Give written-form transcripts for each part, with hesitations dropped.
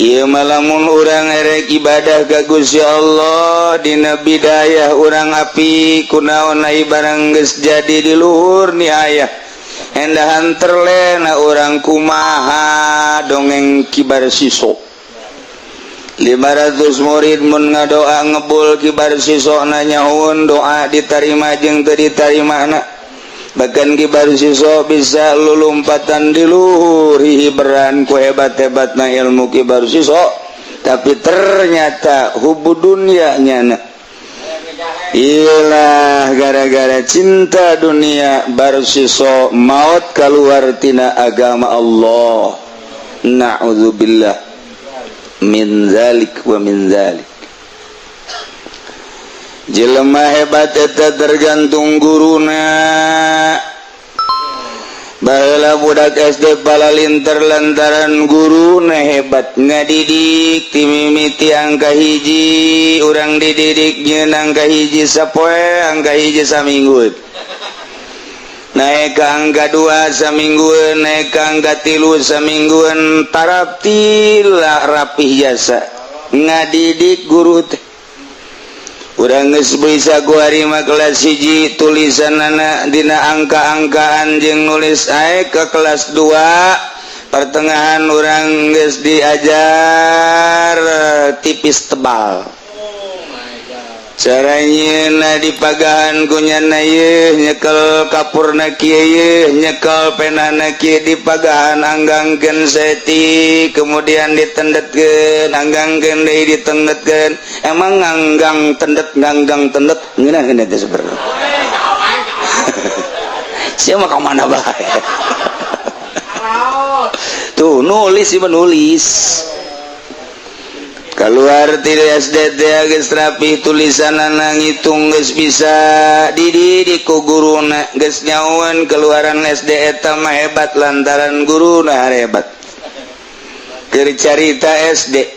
Ieu malamun urang erek ibadah ka Gusti Allah dina bidayah urang api kunaon ai barang geus jadi di luhur nihaya endahan terlena urang kumaha dongeng kibar siso 500 murid mun ngadoa ngebul kibar siso nanyaun doa ditarima jeung teu ditarimana bahkan kibar siso bisa lulumpatan di luhur hiberan ku hebat-hebatna ilmu kibar siso tapi ternyata hubu dunia nyana iyalah gara-gara cinta dunia bar siso maut keluar tina agama Allah na'udzubillah min zalik wa min zalik. Jelema hebat eta tergantung guruna. Baheula budak SD palalinter lantaran guruna hebat ngadidik ti mimiti angka hiji urang dididik nyeun angka hiji sapoe angka hiji saminggueun naik ka angka 2 saminggueun naik ka angka 3 saminggueun tarap tila rapih jasa ngadidik guru teh. Urang geus bisa ku harima kelas 1 tulisanana dina angka-angkaan jeung nulis ae ke kelas 2 pertengahan urang geus diajar tipis tebal. Caranyana dipagahan ku nyana ieu nyekel kapurna kieu ieu nyekel penana kieu dipagahan anggangkeun seti kemudian ditendetkeun anggangkeun deui ditendetkeun emang nganggang tendet ngeunah teh saudara sia mah ka mana bae tuh nulis sih menulis keluar ti SD teh geus rapih tulisanana ngitung geus bisa dididik ku guruna geus nyaun keluaran SD eta mah hebat lantaran guruna hebat. Keur carita SD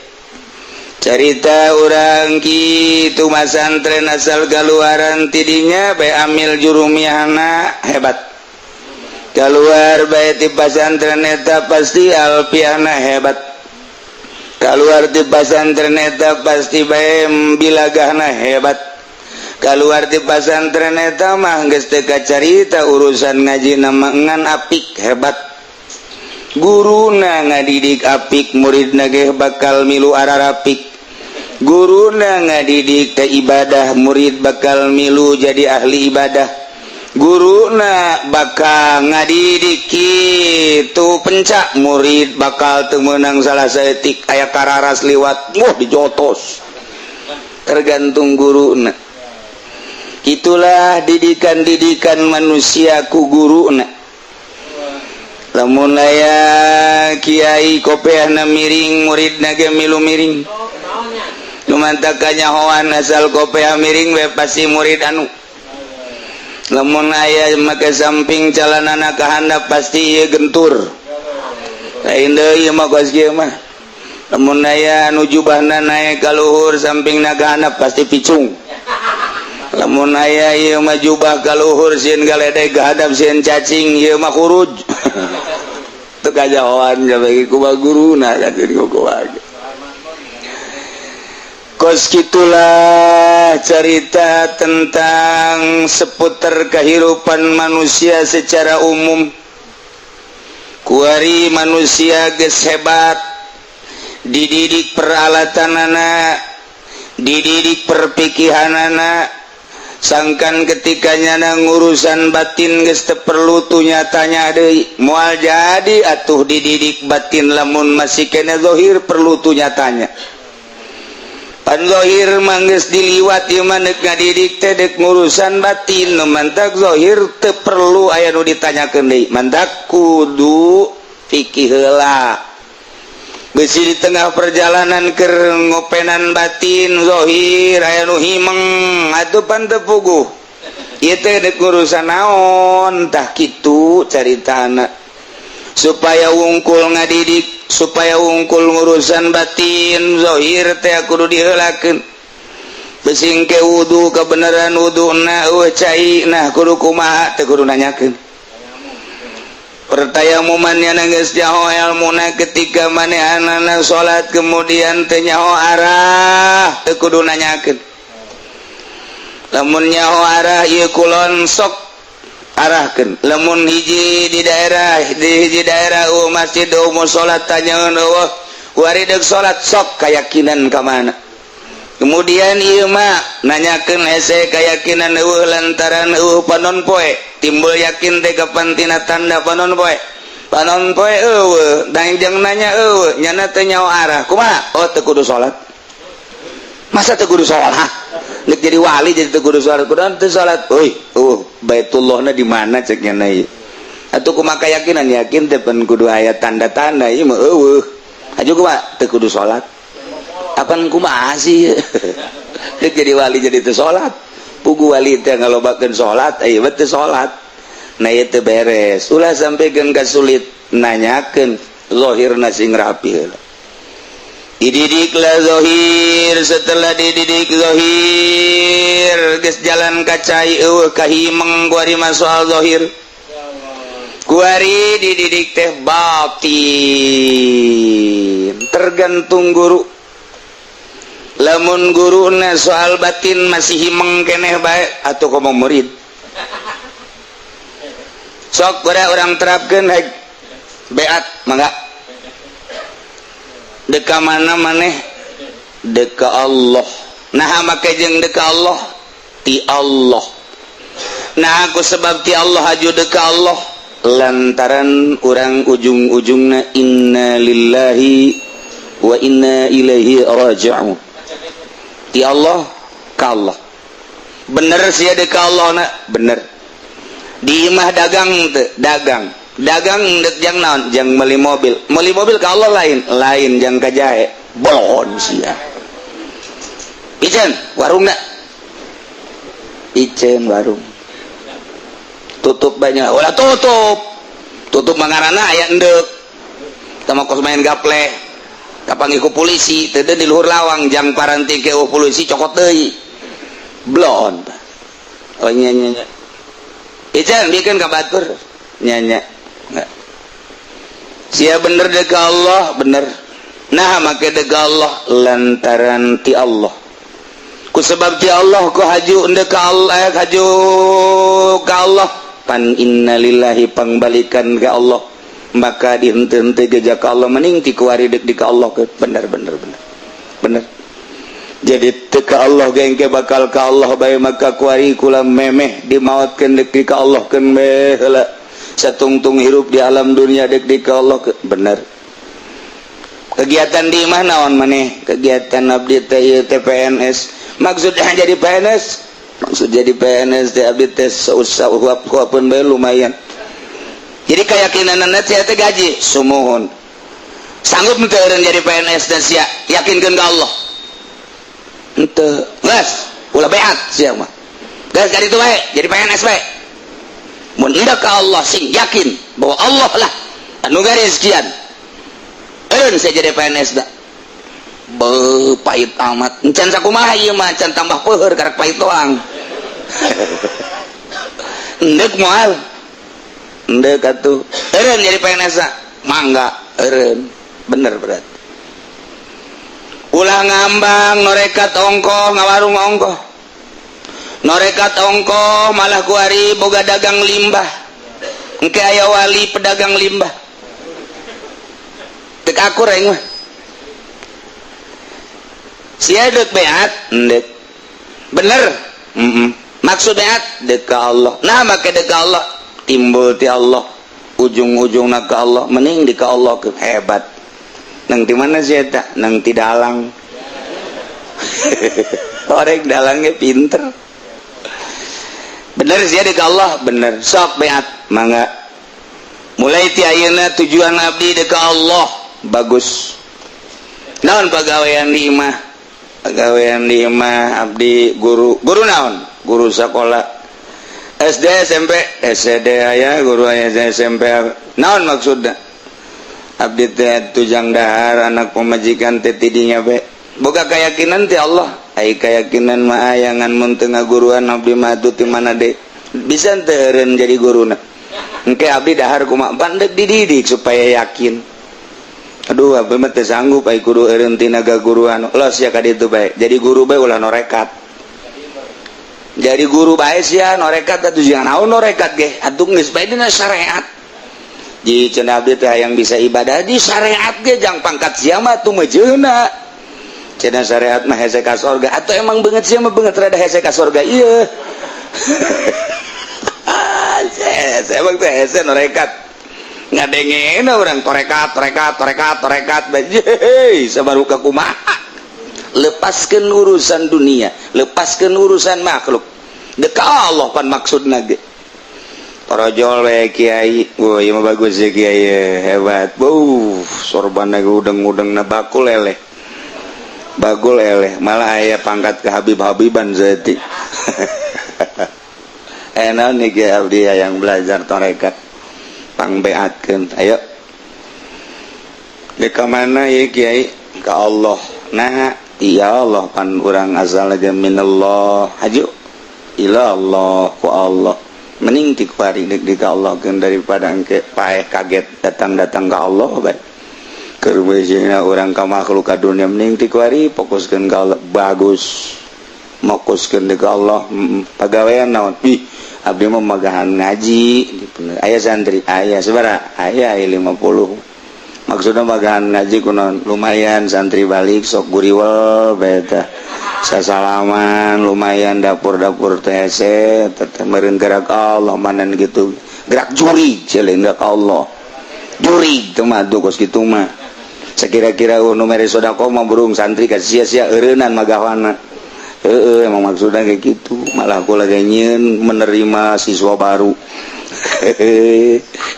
carita urang kitu masantren asal keluaran tidinya bae amil jurumiyahna hebat keluar bae ti pasantren eta pasti alfiahna hebat keluar di pasantren eta pasti bae bilagahna hebat keluar di pasantren eta mah geus teu kacarita urusan ngajina ngan apik hebat guruna ngadidik apik muridna ge bakal milu ararapik guruna ngadidik teh ibadah murid bakal milu jadi ahli ibadah guruna bakal ngadidik kitu pencak murid bakal teu meunang salah saeutik aya kararas liwat dijotos tergantung guruna. Itulah didikan manusia ku guruna. Lamun aya kiai kopeahna miring muridna ge milu miring lumantak kanyahoan asal kopeah miring we pasti murid anu lamun aya make samping calanana ka handap pasti ieu gentur lain deui mah kos kieu mah lamun aya anu jubahna naek ka luhur sampingna ka handap pasti picung lamun aya ieu mah jubah ka luhur sieun galedeg ka handap sieun cacing ieu mah kuruj teu kajahoan bagi ku guruna kadeung ku kos kitulah cerita tentang seputar kehidupan manusia secara umum. Kuari manusia geus hebat dididik peralatanana dididik perpikihanana sangkan ketikanya ngurusan batin geus teu perlu tu nyatanya deui moal jadi atuh dididik batin lamun masih kena zahir perlu tu nyatanya. Pan zahir manggeus diliwat ieu mah neuk ngadidik teh deuk ngurusan batin nu mantak zahir teu perlu aya nu ditanyakeun deui mantak kudu fikih heula geus di tengah perjalanan keur ngopenan batin zahir aya nu himeng atuh pan teu puguh ieu teh deuk ngurusan naon tah kitu caritana supaya wungkul ngadidik supaya wungkul ngurusan batin zahir teh kudu diheulakeun besing ke wudu kebenaran wuduna cai nah kudu kumaha teh kudu nanyakeun pertayamumannya nangis nyaho ilmuna ketika manehanana salat kemudian teu nyaho arah teu kudu nanyakeun lamun nyaho arah ieu kulon sok arahkeun lamun hiji daerah masjid salat tanyaeun eueuh kuari deuk salat sok kayakinan ka mana kemudian ieu mah nanyakeun hese keyakinan eueuh lantaran eueuh panon poe timbul yakin teh kapantina tanda panon poe eueuh dan jeung nanya eueuh nyana teh nyaho arah kumaha oh teu kudu salat masa teu kudu salat nek jadi wali jadi teu kudu salat kudu teu salat euy baitullahna di mana cek nyana ieu atuh kumaha keyakinan yakin teh pan kudu aya tanda-tanda ieu mah eueuh aju kumaha teu kudu salat apan kumaha sih nek jadi wali jadi teu salat pugu wali teh ngalobakeun salat aya mah teu salat nah ieu teu beres ulah sampikeun ka sulit nanyakeun zahirna sing rapi dididiklah zahir setelah dididik zahir geus jalan ka cai eueuh kahimeng kuari mah soal zahir kuari dididik teh batin tergantung guru lamun guruna soal batin masih himeng keneh bae atuh komo murid sok orang terapkeun haik beat mangga deka mana maneh deka Allah nah make jeung deka Allah ti Allah nah aku sebab ti Allah haju deka Allah lantaran urang ujung-ujungna inna lillahi wa inna ilaihi raji'un ti Allah ka Allah bener sih deka Allah na bener di imah dagang teu dagang dek jang naon jang meuli mobil ka Allah lain jang ka jahe bolon sia ijen warungna ijen warung tutup banyak ulah tutup mangarana aya endek tama kos main gaple kapanggih ku polisi teu di luhur lawang jang paranti ke polisi cokot deui blon oh nya ijen bikin ka batur nya sia bener deka Allah bener nah make deka Allah lantaran ti Allah ku sebab ti Allah ku haju deka Allah haju ka Allah pan innalillahi pangbalikan ka Allah maka dihenteu-henteu geja ka Allah mending ti kuari deuk di ka Allah ke bener jadi teka Allah gengke bakal ka Allah bae maka kuari kula memeh dimaotkeun deuk di ka Allah keun bae heula satungtung hirup di alam dunia dek di ka Allah bener kegiatan di mana naon maneh kegiatan abdi teh PNS maksudnya jadi PNS teh abdi teh sausah uap-uapeun bae lumayan jadi keyakinanna teh gaji sumuhun sanggup teu eureun jadi PNS dan sia yakinkeun ka Allah henteu geus ulah beat sia mah geus jadi itu bae jadi PNS bae mun hendak ka Allah sing yakin bahwa Allah lah anu garis sekian eureun saya jadi PNS da beuh pahit amat encan sakumaha ieu mah can tambah peuheur karek pahit doang endek moal endek atuh eureun jadi PNS da mangga eureun bener berat ulah ngambang norekat ongkoh ngawarung ongkoh norekat ongkoh malah kuari boga dagang limbah engke aya wali pedagang limbah tek akur aing mah sia deuk beat endek bener maksud beat deuk ka Allah nah make deuk ka Allah timbul ti Allah ujung-ujungna ka Allah mending di ka Allah ke hebat nang di mana sih eta nang ti dalang orek dalangnya pinter bener sih di ka Allah bener sok beat mangga mulai ti ayeuna tujuan abdi di ka Allah bagus naon pagawean di imah abdi guru naon guru sekolah SD SMP SD aya guru aya SMP naon maksudna abdi teh tujang dahar anak pemajikan teh tidinya be boga keyakinan ti Allah ai keyakinan mah ayangan mun teu ngaguruan abdi mah atuh ti mana de bisa teu eureun jadi guruna engke abdi dahar kumaha bandeg dididik supaya yakin. Aduh abdi mah teu sanggup ai kudu eureun tina gaguruan los ya ka ditu bae. Jadi guru bae ulah norekat. Jadi guru bae sia norekat atuh jangan naon norekat ge atuh geus bae dina syariat. Ji cenah abdi teh hayang bisa ibadah di syariat ge jang pangkat sia mah tuh mejeuna. Cenah syariat mah hese ka sorga atuh emang beungeut sia mah beungeut rada hese ka sorga ieu. Saya emang teh hese norekat ngadengeun urang torekat bajeuy sabaru ka kumaha lepaskeun urusan dunia lepaskeun urusan makhluk deuk ka Allah pan maksudna ge torojol we kiai wah ieu mah bagus ya kiai hebat sorban ge udeng-udengna bakul eleh malah aya pangkat ke Habib-Habiban zeuti enak nih kiai abdi yang belajar torekat pangbeatkeun ayo di ka mana ya kiai ka Allah nah iya Allah pan urang asal aja minallah haju ila Allah ku Allah mending ti kuari dek di ka Allah keun daripada engke paeh kaget datang ka Allah bae keur beujina urang ka makhluk ka dunia mending ti kuari fokuskeun ka Allah bagus fokuskeun ka Allah pagawean naon abdi mah magahan ngaji aya santri aya sabaraha aya 50 maksudna magahan ngaji kunaon lumayan santri balik sok guriwel bae tah sasalaman lumayan dapur-dapur teh hese teteh meureun gerak Allah manen gitu gerak juri ceuleun ka Allah juri teu mah kos kitu mah sakira-kira nu mere sedekah mah burung santri ka sia-sia eureunan magawana. Emang maksudnya kayak gitu malah aku lagi nyen menerima siswa baru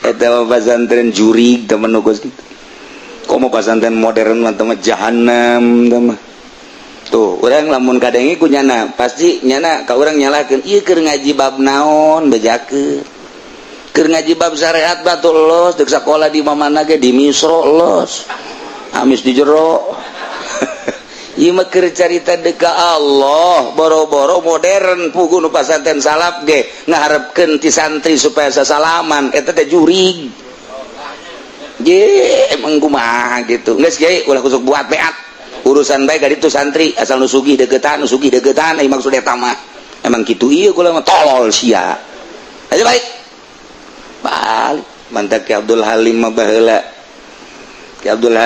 eta pesantren jurig temen nukos gitu kok mau pesantren modern mah temen jahanam temen tuh orang lamun kadengi ku nyana pasti nyana ka urang nyalakeun ieu keur ngaji bab naon bejakeun keur ngaji bab syariat batul los deuk sakola di mamana ge di misro los amis di jero ieu mah keur carita deuk ka Allah boro-boro modern puguh nu pasantren salaf ge ngaharepkeun ti santri supaya sasalaman eta teh jurig ye emang kumaha gitu geus kiai ulah kusuk buat beat urusan bae ka ditu santri asal nu sugih deuketan ai maksud eta mah emang kitu ieu kula mah tolol sia aja balik mantap Ki Abdul Halim mah baheula Ki Abdul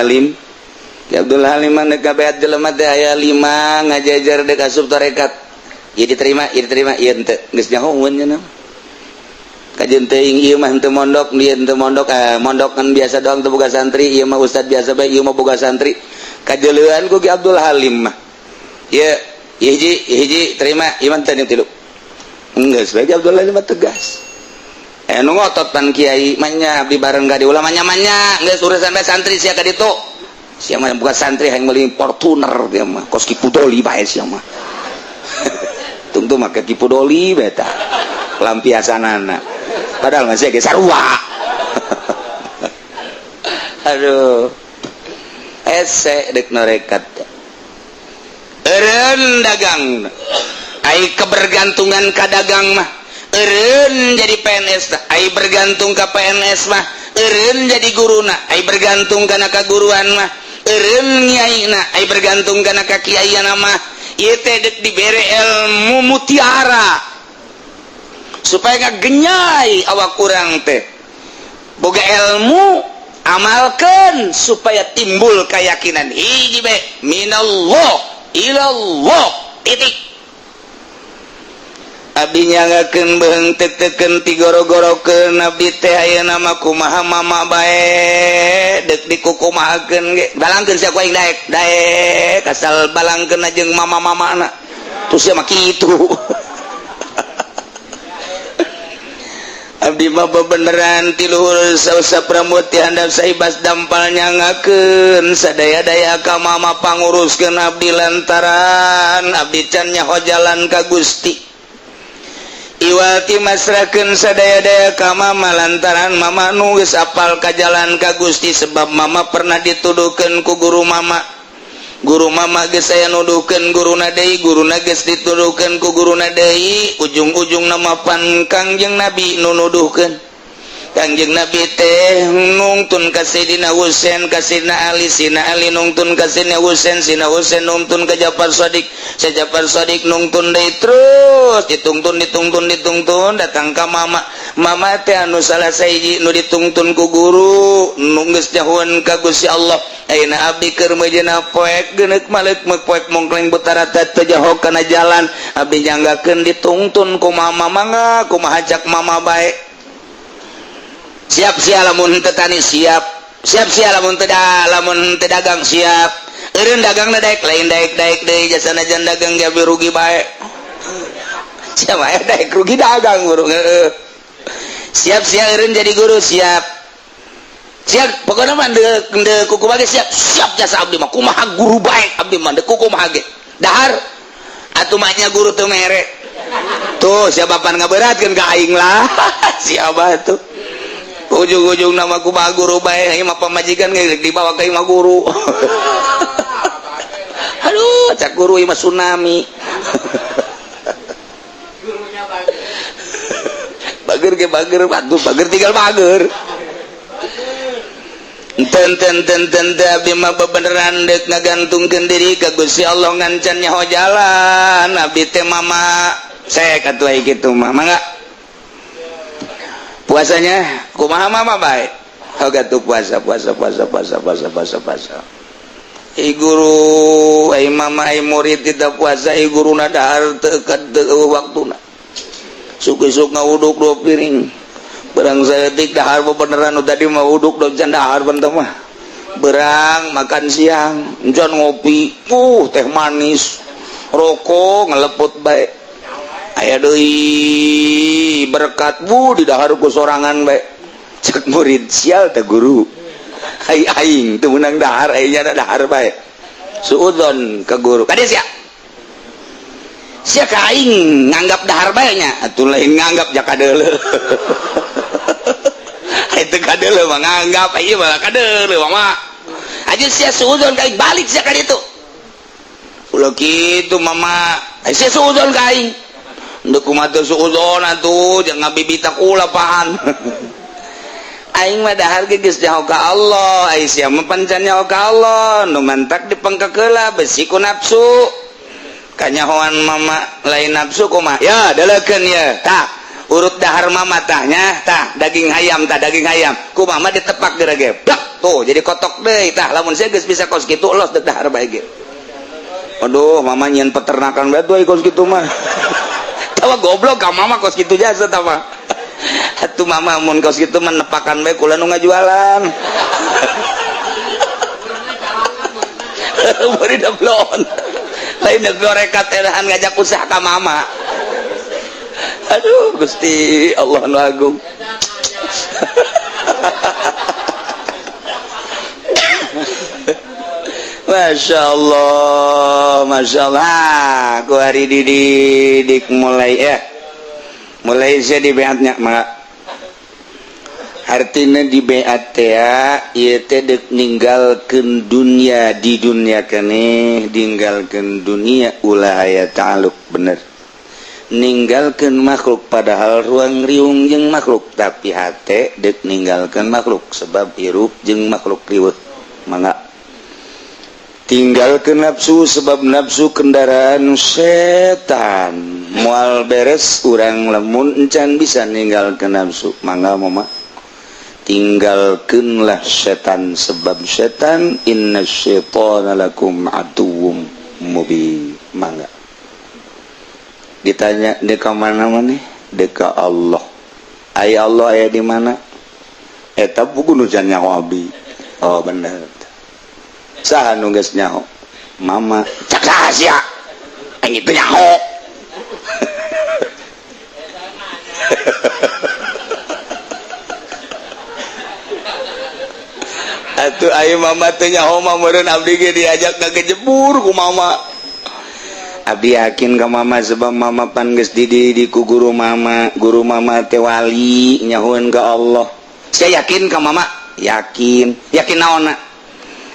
Halim mana kabeat jelema teh aya 5 ngajajar deuk asup tarekat. Ieu diterima, ieu henteu. Geus nyahoeun cenah. Kajeun teuing ieu mah henteu mondok, ieu henteu mondok, mondok kan biasa doang teu boga santri, ieu mah ustad biasa bae, ieu mah boga santri. Kajeleuan ku Ki Abdul Halim mah. Ieu hiji terima, ieu mah teu tilu. Geus bae Ki Abdul Halim mah tegas. Nu ngotot pan kiai mah nya abdi bareng ka di ulama nya geus urusan bae santri sia ka ditu. Siapa yang bukan santri yang beli Fortuner dia mah kos kipudoli bae sia mah tungtu make kipudoli beta lampiasanana padahal masih ge sarua aduh ese dek norekat eureun dagang ai kebergantungan ka dagang mah eureun jadi PNS tah ai bergantung ka PNS mah eureun jadi guruna ai bergantung kana kaguruan mah eureun nyaina ai bergantung kana ka kiaiana mah ieu teh deuk dibere ilmu mutiara supaya ngagenyai awak urang teh boga ilmu amalkeun supaya timbul keyakinan hiji bae minallah ilallah titik abdi nyangakeun beung teu-teukeun ti goro-gorokeun abdi teh ayeuna mah kumaha mama bae deuk dikukumahakeun ge balangkeun sia ku aing daek asal balangkeun jeung mama-mamana terus sia mah kitu abdi mah beneran ti luhur sausa pramut ti handap saibas dampal nyangakeun sadaya-daya ka mama panguruskeun abdi lantaran abdi can nyaho jalan ka Gusti iwati masrakeun sadaya-daya ka mama lantaran mama nu geus apal ka jalan ka Gusti sebab mama pernah dituduhkeun ku guru mama geus aya nuduhkeun guruna deui guruna geus dituduhkeun ku guruna deui ujung-ujung nama pan Kangjeng Nabi nu nuduhkeun Kangjeng Nabi teh nungtun ka Sayyidina Husain ka Sayyidina Ali nungtun ka Sayyidina Husain nungtun ka Ja'far Shadiq Ja'far Shadiq nungtun deui terus ditungtun datang ka mama teh anu salah sahiji nu ditungtun ku guru nu geus nyahoan ka Gusti Allah ayeuna abdi keur meujeuna poek geuneuk maleuk poek mongkleng butarata teu jauh kana jalan abdi nyanggakeun ditungtun ku mama mangga kumaha cak mama bae siap lamun teu tani siap lamun teu dagang siap eureun dagangna daek lain daek deui jasana jan dagang ge rugi bae siap aya daek rugi dagang guru siap eureun jadi guru siap pokona mah deuk kuku bage siap jasa abdi mah kumaha guru bae abdi mah deuk kumaha ge dahar atuh mah nya guru teu mere tuh siapa pan ngaberatkeun ka aing lah siapa tuh ujung-ujung nama kumaha guru bae ieu mah pamajikan ge dibawa ka imah guru aduh cak guru ieu mah tsunami bager ge bager batu bager tinggal bager ten abdi mah bebeneran deuk ngagantungkeun diri ka Gusti Allah ngancan nyaho jalan abdi teh mama sek atuh aya kitu mah mangga puasanya kumaha mama bae hoga tuh puasa guru ai mama ai murid tidak puasa guruna dahar teu waktuna suk-suk ngawuduk 2 piring berang saeutik dahar beneran nu tadi mah wuduk do can dahar benteu mah berang makan siang encan ngopi teh manis rokok ngeleput bae aya deui berkat di dahar ku sorangan bae cek murid sial teh guru aing teu meunang dahar aya nya dahar bae suudzon ka guru kade sia ka aing nganggap dahar bae nya atuh lain nganggap jak kadeuleu itu kadeuleu mah nganggap ieu mah kadeuleu mah aja sia suudzon ka aing balik sia ka ditu ulah kitu mama sia suudzon ka aing ndeu kumaha teu suudzon atuh jangan ngabibitak ulah pahan aing mah dahar ge geus nyaho ka Allah ai sia mah pancan nyaho ka Allah nu mantak dipengkekeula besi ku nafsu kanyahoan mama lain nafsu kumaha ya dalekeun ya tah urut dahar mama tahnya tah daging hayam kumaha mah ditepak gerege blak tuh jadi kotok deui tah lamun sia geus bisa kos kitu los deuk dahar bae ge aduh mama nyeun peternakan bae tuh kos kitu mah tawa goblok ka mama kos kitu jasa tah mah atuh mama mun kos kitu mah nepakan bae kula nu ngajualan murid blon lain gorekat edahan ngajak usaha ka mama aduh Gusti Allah nu agung Masya Allah ku hari didik mulai saya di beatnya maka artinya di beat ya ieu teh deuk ninggalkeun dunia di dunia keneh ninggalkeun dunia ulah aya ta'alluq bener ninggalkeun makhluk padahal ruang riung jeung makhluk tapi hate deuk ninggalkeun makhluk sebab hirup jeung makhluk riweuh mangga tinggalkeun nafsu sebab nafsu kendaraan setan moal beres urang lamun encan bisa ninggalkeun nafsu mangga mama tinggalkeunlah setan sebab setan innasyaitana lakum aduwwum mubin mangga ditanya deka mana maneh deka Allah aya Allah aya di mana eta buku nu can nyaho abdi oh bener saha nu geus nyaho mama cak saha sia aing teu nyaho atuh aya mama teu nyaho mah meureun abdi ge diajak ngagejebur ku mama abdi yakin ka mama sebab mama pan geus dididik ku guru mama teh wali nyahoeun ka Allah saya yakin ka mama yakin naonna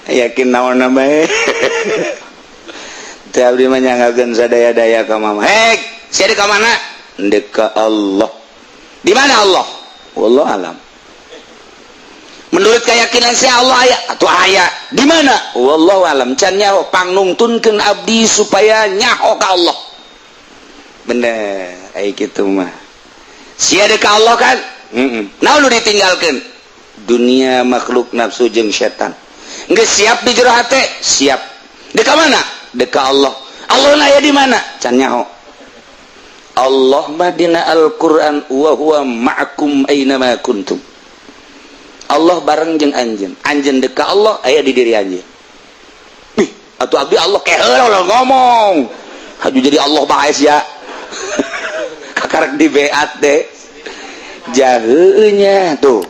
yakin naonna bae teh abdi mah nyanggakeun sadaya-daya ka mama sia di ka mana deuk ka Allah di mana Allah wallahu alam menurut keyakinan saya Allah aya atau aya di mana wallahu alam can nyaho pangnungtunkeun abdi supaya nyaho ka Allah bener aya kitu mah sia ka Allah kan naon nu ditinggalkeun dunia makhluk nafsu jeung setan geus siap di jero hate siap deuk ka mana deuk ka Allah Allah aya di mana can nyaho Allah madina Al-Qur'an wa huwa ma'akum aina ma kuntum Allah bareng jeung anjeun anjeun deuk ka Allah aya di diri anjeun ih atuh abdi Allah keheul ngomong haju jadi Allah bae sia kakarek di beat teh jaheunya tuh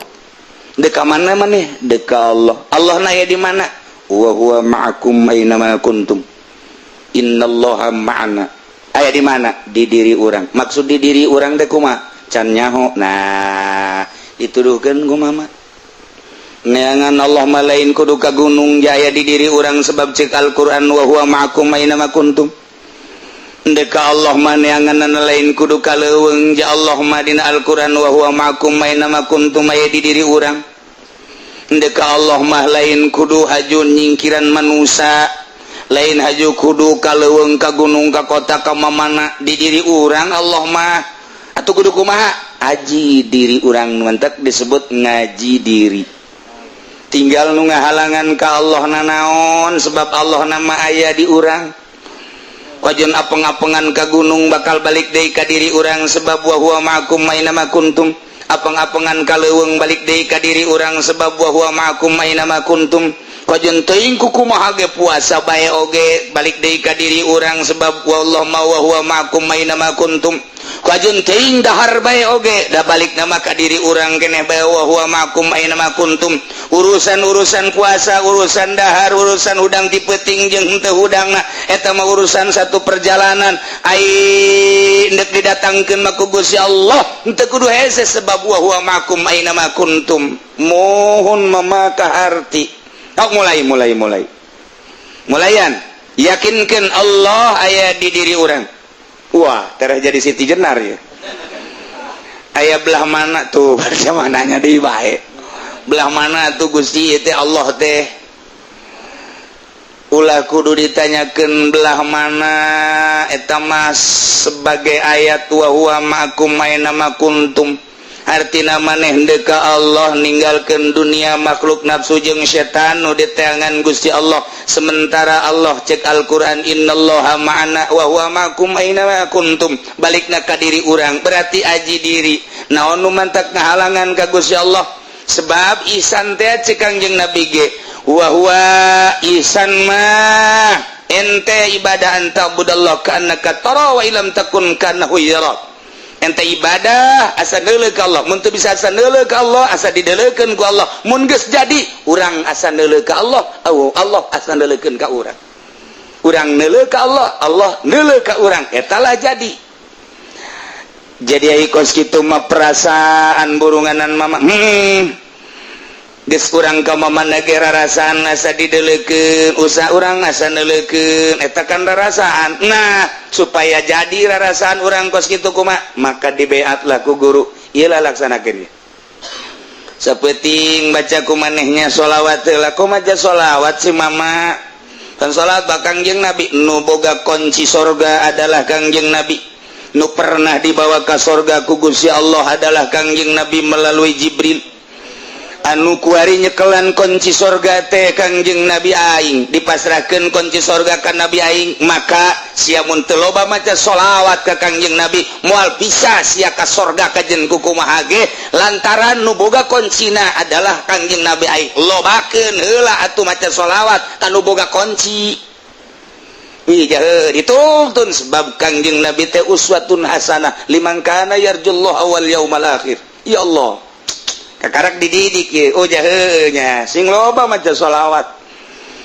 deuk ka mana maneh deuk ka Allah Allah na aya di mana wa huwa ma'akum aina ma kuntum innallaha ma'ana aya di mana di diri urang maksud di diri urang teh kumaha can nyaho nah dituduhkeun kumaha neangan Allah malain kudu ka gunung jaya di diri urang sebab cek Al-Qur'an wa huwa ma'akum aina ma kuntum deuk ka Allah mah neangan lain kudu ka leuweung ja Allah madina Al-Qur'an wa huwa ma'akum aina ma kuntum aya di diri urang deuk ka Allah mah lain kudu haju nyingkiran manusia lain haju kudu ka leuweung ka gunung ka kota ka mamana di diri urang Allah mah atuh kudu kumaha aji diri urang mantek disebut ngaji diri tinggal nu ngahalangan ka Allah nanaon sebab Allah nama aya di urang wajon apeng-apengan ka gunung bakal balik deui ka diri urang sebab wa huwa ma'akum aina ma kuntum apeng-apengan ka leuweung balik deui ka diri urang sebab wa huwa ma'akum aina ma kuntum kajen teuing kumaha ge puasa bae oge balik deui ka diri urang sebab wallahu ma wa huwa ma'akum aina ma kuntum kajen teuing dahar bae oge da balik nama ka diri urang keneh bae wa huwa ma'akum aina ma kuntum urusan puasa urusan dahar urusan hudang ti peuting jeung henteu hudangna eta mah urusan satu perjalanan ai hendak didatangkeun mah ku Gusti Allah henteu kudu hese sebab wa huwa ma'akum aina ma kuntum mohon mamaka arti mulayan yakinkan Allah aya di diri orang wah terah jadi Siti Jenar ya aya belah mana tuh mananya deui bae belah mana tuh Gusti teh Allah teh ulah kudu ditanyakeun belah mana eta mah sebagai ayat wa huwa ma'akum aina ma kuntum artina maneh deuk ka Allah ninggalkeun dunia makhluk nafsu jeung setan nu di tangan Gusti Allah sementara Allah cek Al-Qur'an innallaha ma'ana wa huwa ma'akum aina ma kuntum balikna ka diri urang berarti aji diri naon nu mantak ngahalangan ka Gusti Allah sebab ihsan teh cek Kangjeng Nabi ge wa huwa ihsan mah ente ibadah anta budallah ka annaka tara wa illam takun kanahu yara ente ibadah asa neuleuh ka Allah mun teu bisa asa neuleuh ka Allah asa dideuleukeun ku Allah mun geus jadi urang asa neuleuh ka Allah Allah asa neuleukeun ka urang urang neuleuh ka Allah Allah neuleuh ka urang eta lah jadi ai kos kitu mah perasaan burunganan mama geus urang ka mamana ge rarasaan asa dideuleukeun usaha urang asa neuleukeun eta kan rarasaan nah supaya jadi rarasaan urang kos kitu kumaha maka dibeatlah ku guru ieu lah laksanakeun saeuting baca ku manehnya sholawat lah kumaha sholawat si mama kan salat ka Kangjeng Nabi nu boga kunci surga adalah Kangjeng Nabi nu pernah dibawa ka surga ku Gusti Allah adalah Kangjeng Nabi melalui Jibril anu kuari nyekelan kunci surga teh Kangjeng Nabi aing dipasrahkeun kunci surga ka Nabi aing maka sia mun teu loba maca sholawat ka Kangjeng Nabi moal bisa sia ka surga kajen ku kumaha ge lantaran nu boga kuncina adalah Kangjeng Nabi aing lobakeun heula atuh maca sholawat ka nu boga kunci ih jahe dituntun sebab Kangjeng Nabi teh uswatun hasanah liman kana yarjullaha wal yaumal akhir ya Allah kakarak dididik ye oh jaheunya sing loba maca sholawat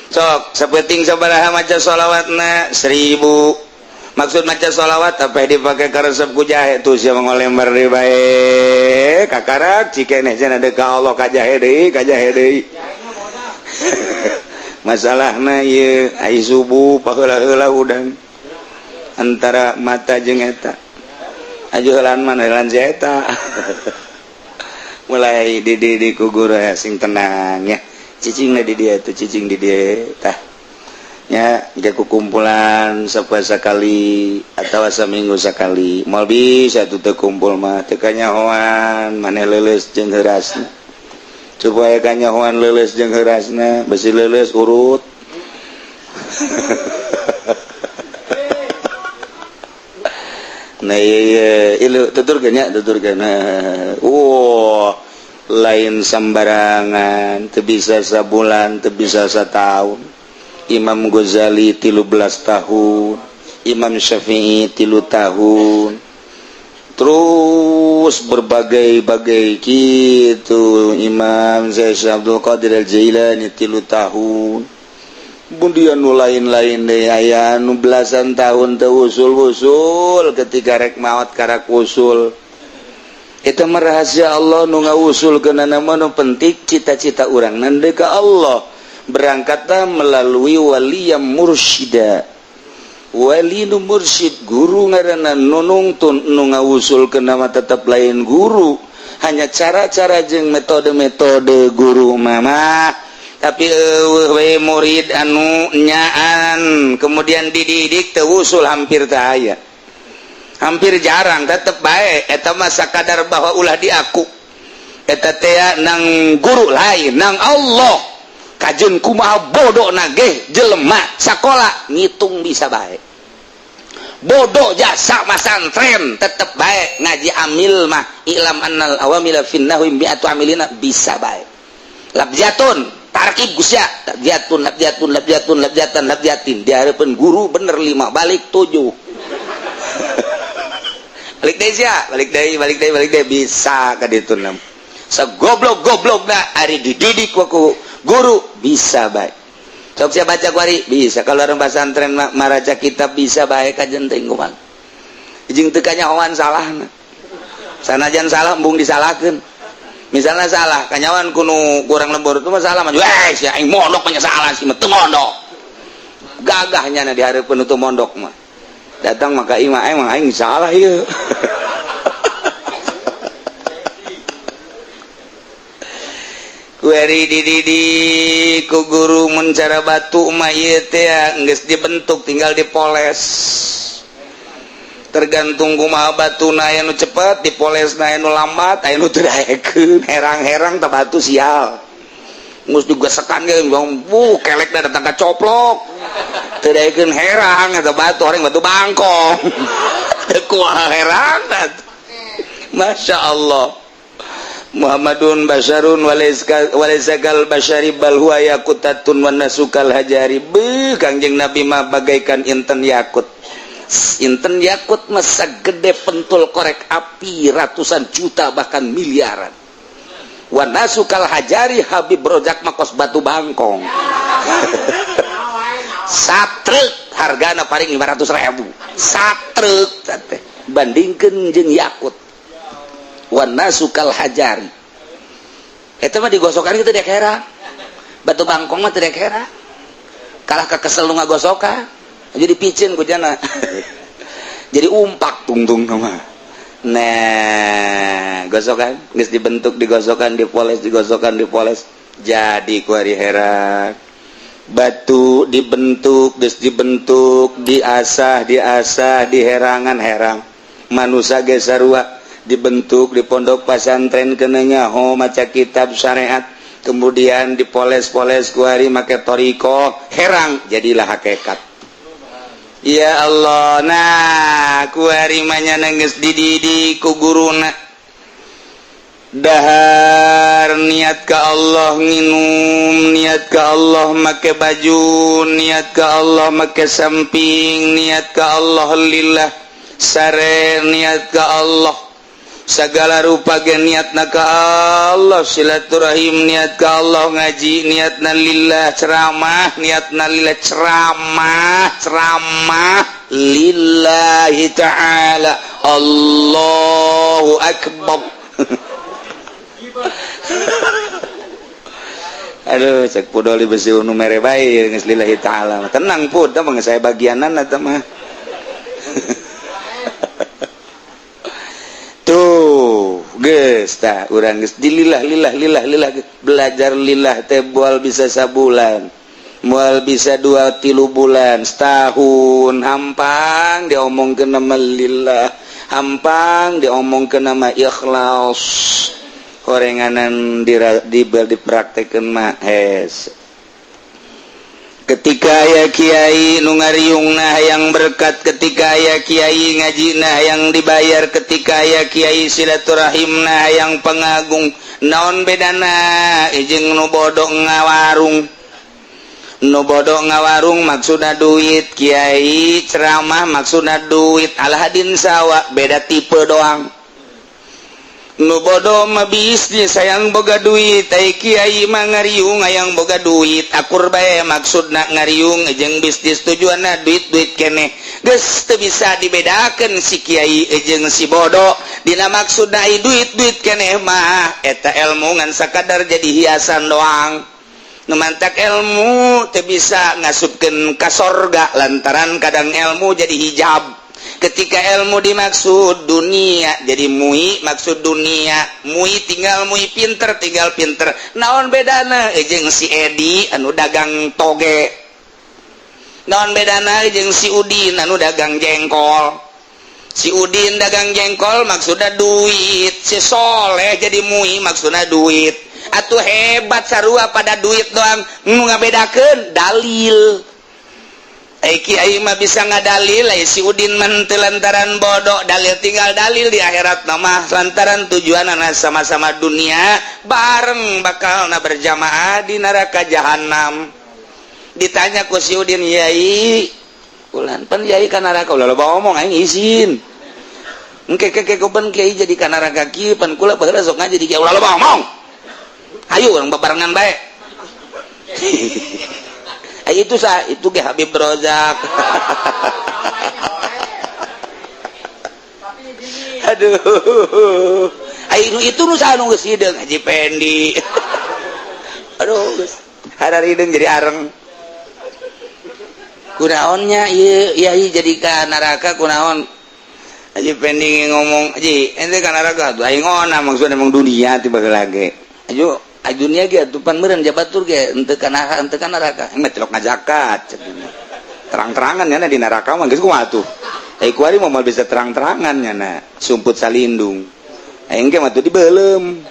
sok sapeting sabaraha maca sholawatna 1000 maksud maca sholawat apa dipake ka resep ku jahe tuh sia ngolembar deui bae kakarak cikeneh cenah deuk ka Allah ka jahe deui masalahna ieu ai subuh paheula-heula udang antara mata jeung eta ajuheulan mana heulan si eta mulai di ku guru sing tenang ya cicing di dia tuh cicing di dia tah nya jika kumpulan sepuasa sekali atau seminggu sekali mau bisa tuh kumpul mah tekanya hoan maneh leuleus jeung heurasna supaya kanyahoan leuleus jeung heurasna besi leuleus urut nah iya ilu tuturkeun lain sembarangan teu bisa sabulan teu bisa satahun Imam Ghazali 13 tahun Imam Syafi'i 3 tahun terus berbagai-bagai gitu Imam Syekh Abdul Qadir Al-Jailani 3 tahun kemudian nu lain-lain deh aya nu belasan tahun teu usul-usul ketika rek maot karak usul eta mah rahasia Allah nu ngausulkeunana mah nu penting cita-cita urang nande ka Allah berangkatlah melalui wali yang mursyida wali nu mursyid guru ngaranna nu nungtun nu ngausulkeun nama tetap lain guru hanya cara-cara jeung metode-metode guru mama tapi we murid anu nyaan kemudian dididik teu usul hampir teu aya hampir jarang tetep bae eta mah sakadar bahwa ulah diaku eta teh nang guru lain nang Allah kajen kumaha bodoh nage jelema sakola ngitung bisa baik bodoh jasa masantren tetep baik ngaji amil mah ilam annal awamila finnahum bi'atu amilina bisa baik labjatun tarkib gusya labjatan di harapan guru bener 5 balik 7 balik deh bisa kaditu nam segoblok-goblokna ari dididik ku guru bisa baik sok sia baca kuari bisa kalau orang pesantren maraca kitab bisa baik kajen teh kumaha jeung teu kanyahoan salahna sanajan salah embung disalahkeun misalnya salah kanyawan kuno kurang lembur itu masalah mah si aing mondok nya salah si teu mondok gagahnya na di hareupeun itu mondok mah datang maka imah aing salah ieu kuari dididik ku guru mencara batu mah ieu teh geus dibentuk tinggal dipoles tergantung kumaha batuna aya nu cepet dipolesna aya nu lambat aya nu teu daekeun herang-herang teh batu sial geus digesekan ge kelek da datang ka coplok teu daekeun herang eta batu horeng batu bangkong teu kumaha herang Masya Allah Muhammadun basyarun walaisakal basyari bal huwa yakutatun wa nasukal hajari Kangjeng Nabi mah bagaikan inten yakut mah sagede pentul korek api ratusan juta bahkan miliaran wa nasukal hajari Habib Rojak makos batu bangkong satrek hargana paling 500.000 satrek bandingkeun jeung yakut wana sukal hajari eta mah digosokan kitu dek hera batu bangkong mah teu dek hera kalah kakesel nu ngagosokan jadi picin ku jana jadi umpak tungtung nama nah gosokan geus dibentuk digosokan dipoles jadi ku ari hera batu dibentuk geus dibentuk diasah diherangan herang manusia ge sarua dibentuk di pondok pesantren kenanya maca kitab syariat kemudian dipoles-poles kuari make toriko herang jadilah hakikat ya Allah nah kuari manyana geus dididik ku guruna dahar niat ka Allah nginum niat ka Allah make baju niat ka Allah make samping niat ka Allah lillah sare niat ka Allah segala rupa ge niatna ka Allah silaturahim niat ka Allah ngaji niatna lillah ceramah niatna lillah ceramah lillahi ta'ala Allahu akbar aduh cek pudoli besi unu mere bae geus lillahi ta'ala tenang pud tah mah saya bagianan eta mah tuh urang geus dilillah belajar lillah teh moal bisa sabulan moal bisa 2-3 bulan setahun hampang diomongkeun nama lillah hampang diomongkeun nama ikhlas horenganan dipraktekeun mah ketika aya kiai nu ngariungna hayang berkat ketika aya kiai ngajina hayang dibayar ketika aya kiai silaturahimna hayang pangagung naon bedana jeung nu bodoh ngawarung maksudna duit kiai ceramah maksudna duit alhadin sawa beda tipe doang nu bodoh mah bisnis sayang boga duit ai kiai mah ngariung hayang boga duit akur bae maksudna ngariung jeung bisnis tujuanna duit keneh geus teu bisa dibedakeun si kiai jeung si bodoh dina maksudna ai duit keneh mah eta ilmu ngan sakadar jadi hiasan doang nu mantak ilmu teu bisa ngasupkeun ka sorga lantaran kadang ilmu jadi hijab ketika ilmu dimaksud dunia jadi mui maksud dunia mui tinggal pinter naon bedana jeung si Edi anu dagang toge naon bedana jeung si Udin anu dagang jengkol si Udin dagang jengkol maksudna duit si Soleh jadi mui maksudna duit atuh hebat sarua pada duit doang nu ngabedakeun dalil kiai mah bisa ngadalil si Udin mah teu lantaran bodoh dalil tinggal dalil di akhirat mah lantaran tujuanna sama-sama dunia bareng bakalna berjamaah di neraka jahanam ditanya ku si Udin yai ulan pan yai ka neraka ulah loba omong aing izin engke kuben kiai jadi ka neraka kieu pan kula padahal sok ngaji di kiai ulah loba omong ayo urang babarengan bae itu ge Habib Rozak. Aduh. Itu nu saha nu geus hideung Haji Pendi. Aduh geus hararideung jadi areng. Kunaonnya ieu ieu jadi ka neraka kunaon? Haji Pendi ngomong, "Haji, ente ka neraka tuh aing ona maksudna emang dunia tiba lagi." Ayo dunia ge atupan meureun jabatur ge henteu kana neraka mah tilok ngajakat terang-terangan nya di neraka mah geus kumaha atuh ai kuari mah bisa terang-terangan nya sumput salindung aing ge mah tuh dibeulem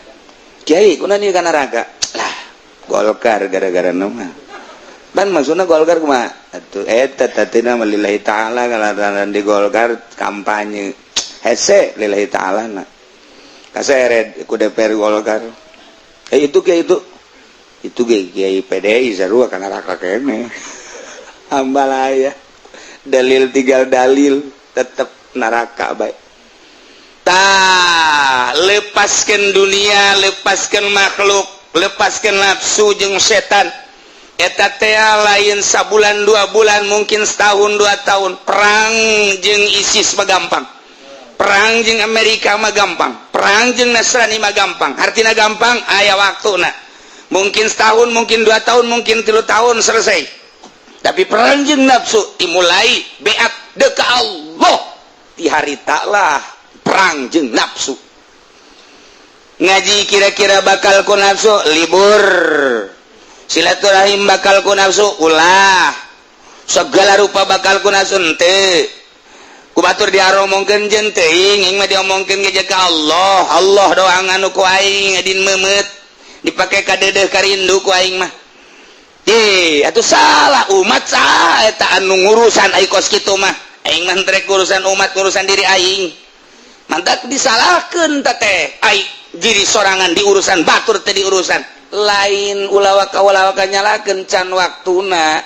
kiai kunaon ieu ka neraka lah Golkar gara-gara naon ban maksudna Golkar kumaha atuh eta tatina mah lillahi taala kaladaran di Golkar kampanye hese lillahi taala na kaseret ku DPR Golkar itu kayak itu kiai PDI sarua kana neraka kene ambalaya dalil tinggal dalil tetep neraka bae lepaskeun dunia lepaskeun makhluk lepaskeun nafsu jeung setan eta teh lain sabulan 2 bulan mungkin setahun 2 tahun perang jeung ISIS mah gampang perang jeung Amerika mah gampang perang jeung Nasrani mah gampang artina gampang aya waktuna mungkin setahun mungkin 2 tahun mungkin 3 tahun selesai tapi perang jeung nafsu dimulai beat deka Allah di harita lah perang jeung nafsu ngaji kira-kira bakal ku nafsu libur silaturahim bakal ku nafsu ulah segala rupa bakal ku nafsu henteu kubatur diaromongkeun jeung teuing aing mah diomongkeun ge ka Allah doang anu ku aing adin meumeut dipake ka deudeuh ka rindu ku aing mah atuh salah umat saha eta anu ngurusan ai kos kitu mah aing mah rek urusan umat urusan diri aing mantak disalahkeun teh ai diri sorangan di urusan batur teh di urusan lain ulawaka nyalakeun can waktuna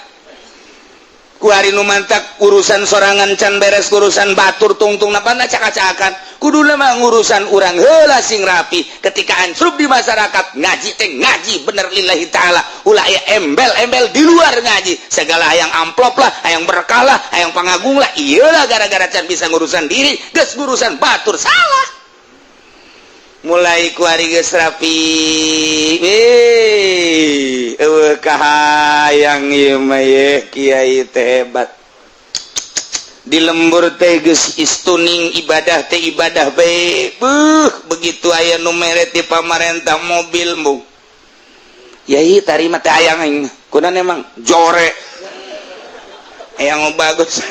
ku hari nu mantak urusan sorangan can beres urusan batur tungtung napana cak-cakan kuduna mah urusan urang heula sing rapi ketika ansrup di masyarakat ngaji teh ngaji bener lillahi taala ulah aya embel-embel di luar ngaji segala hayang amplop lah hayang berkah lah hayang pangagung lah ieu lah gara-gara can bisa ngurusan diri geus ngurusan batur salah mulai ku hari geus rapi eueuh kahayang ieu mah ye kiai teh hebat di lembur teh geus istuning ibadah teh ibadah bae begitu aya nu mere ti pamarentah mobil bu yai tarima teh hayang aing kunaon emang jore hayang bagus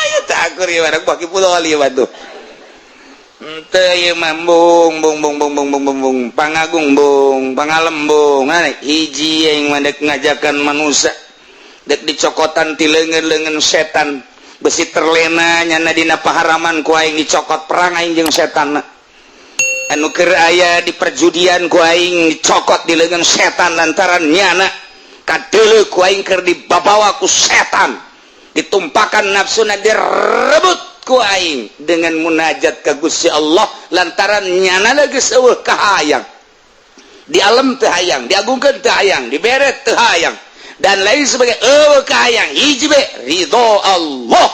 aya teh akur ieu badak baki pulau ieu batuh teu ieu mah bung pangagung bung pangalem bung hiji aing mah dek ngajakan manusia dek dicokotan ti leungeun-leungeun setan besi terlena nyana dina paharaman ku aing dicokot perang aing jeung setan anu keur aya di perjudian ku aing dicokot di leungeun setan lantaran nyana kadeuleu ku aing keur dibabawa ku setan ditumpakan nafsuna direbut ku aing dengan munajat ka Gusti Allah lantaran nyana geus eueuh kahayang di alam teu hayang diagungkeun teu hayang dibere teu hayang dan lain sebagai kahayang hiji be ridho Allah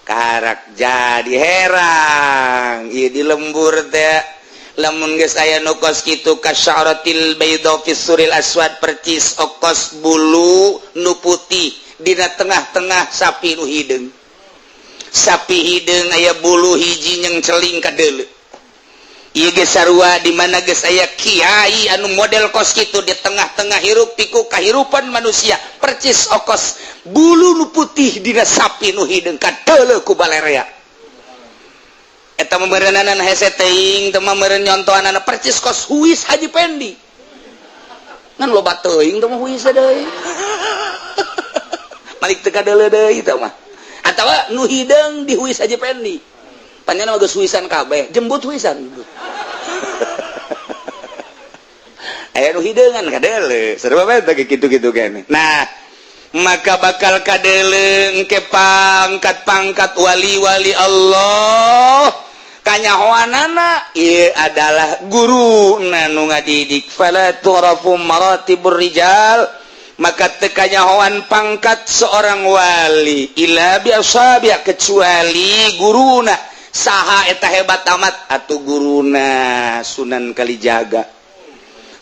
karak jadi herang ieu di lembur teh lamun geus aya nu kos kitu kasyaratil baydha fi suril aswad percis okos bulu nu putih dina tengah-tengah sapi nu hideung sapi hideung aya bulu hiji nyeng celing ka deuleu ieu ge sarua di mana geus aya kiai anu model kos kitu di tengah-tengah hirup piku kahirupan manusia percis okos bulu nu putih dina sapi nu hideung ka deuleu ku balerea eta meureunanan hese teuing teu mah meureun nyontohanana percis kos huis Haji Pendi ngan loba teuing teu mah huis deui malik teu ka deuleu deui teu mah atawa nu hideung di huis Haji Pendi panjana geus huisan kabeh jembut huisan aya nu hideungan kadeuleu sarua bae teh kitu-kitu keneh nah maka bakal kadeuleu engke pangkat wali-wali Allah kanyahoanana ieu adalah guru nu ngadidik fala turafu maratibur rijal maka teu kanyahoan pangkat seorang wali illa bi asabi kecuali guruna saha eta hebat amat atuh guruna Sunan Kalijaga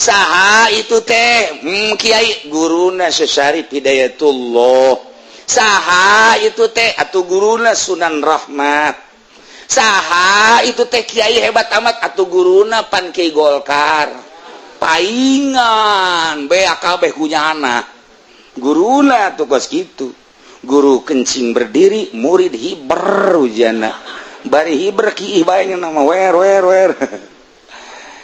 saha itu teh kiai guruna Syarif Hidayatullah saha itu teh atuh guruna Sunan Rahmat saha itu teh kiai hebat amat atuh guruna Pan Kiai Golkar paingan bea kabeh kunyana guruna tuh kos kitu guru kencing berdiri murid hiber ujana bari hiber kiih bae nama wer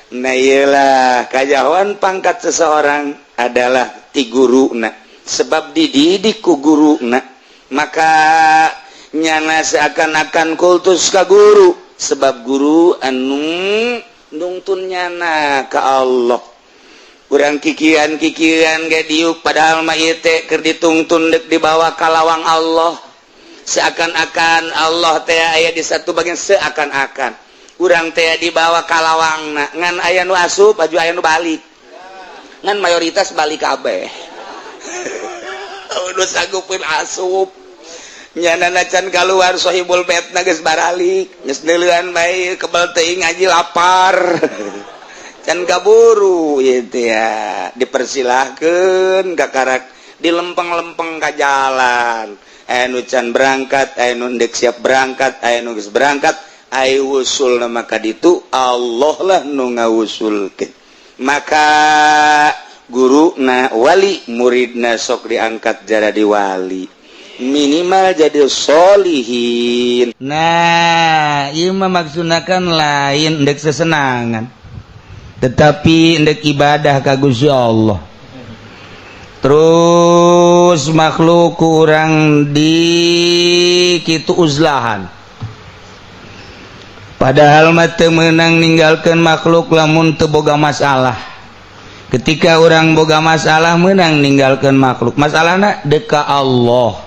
nah iyalah kajawan pangkat seseorang adalah ti guruna sebab dididik ku guruna maka nyana seakan-akan kultus ka guru sebab guru anu nungtun nyana ka Allah urang kikian ge diuk padahal mah ieu teh keur ditungtun dek dibawa ka lawang Allah seakan-akan Allah teh aya di satu bagian seakan-akan urang teh dibawa ka lawangna ngan aya nu asup aju aya nu balik ngan mayoritas balik kabeh udah sanggupin asup nyanana can kaluar sohibul betna geus baralik geus neuleuan bae kebal teuing ngaji lapar can kaburu ieu teh ya dipersilahkeun ka karak di lempeng-lempeng ka jalan anu can berangkat anu ndek siap berangkat anu geus berangkat ai wusul maka ditu Allah lah nu ngawusulkeun maka guruna wali muridna sok diangkat jadi wali minimal jadi sholihin nah ieu mah maksudna kan lain ndek sesenangan tetapi ndek ibadah ka Gusti Allah terus makhluk kurang di kitu uzlahan padahal mah teu meunang ninggalkeun makhluk lamun teu boga masalah ketika orang boga masalah meunang ninggalkeun makhluk masalahna deuk ka Allah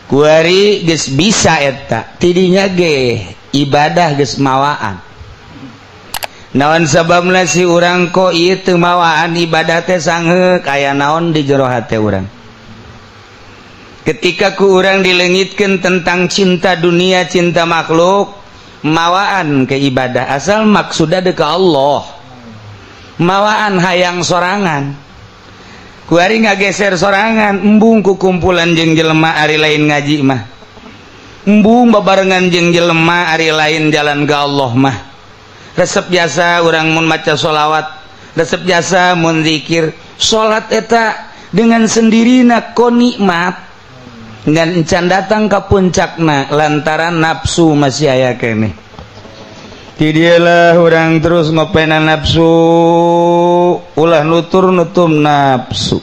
kuari geus bisa eta tidinya ge ibadah geus mawaan naon sababna si urang kok ieu teu mawaan ibadah teh sangheuk aya naon di jero hate urang ketika ku urang dileungitkeun tentang cinta dunia cinta makhluk mawaan ke ibadah asal maksudna deuk ka Allah mawaan hayang sorangan kuari ngageser sorangan embung ku kumpulan jeung jelema ari lain ngaji mah embung babarengan jeung jelema ari lain jalan ka Allah mah resep biasa urang mun maca sholawat resep biasa mun zikir salat eta dengan sendirina ko nikmat ngan encan datang ka puncakna lantaran nafsu masih aya keneh ti dieulah urang terus ngopena nafsu ulah nutur-nutum nafsu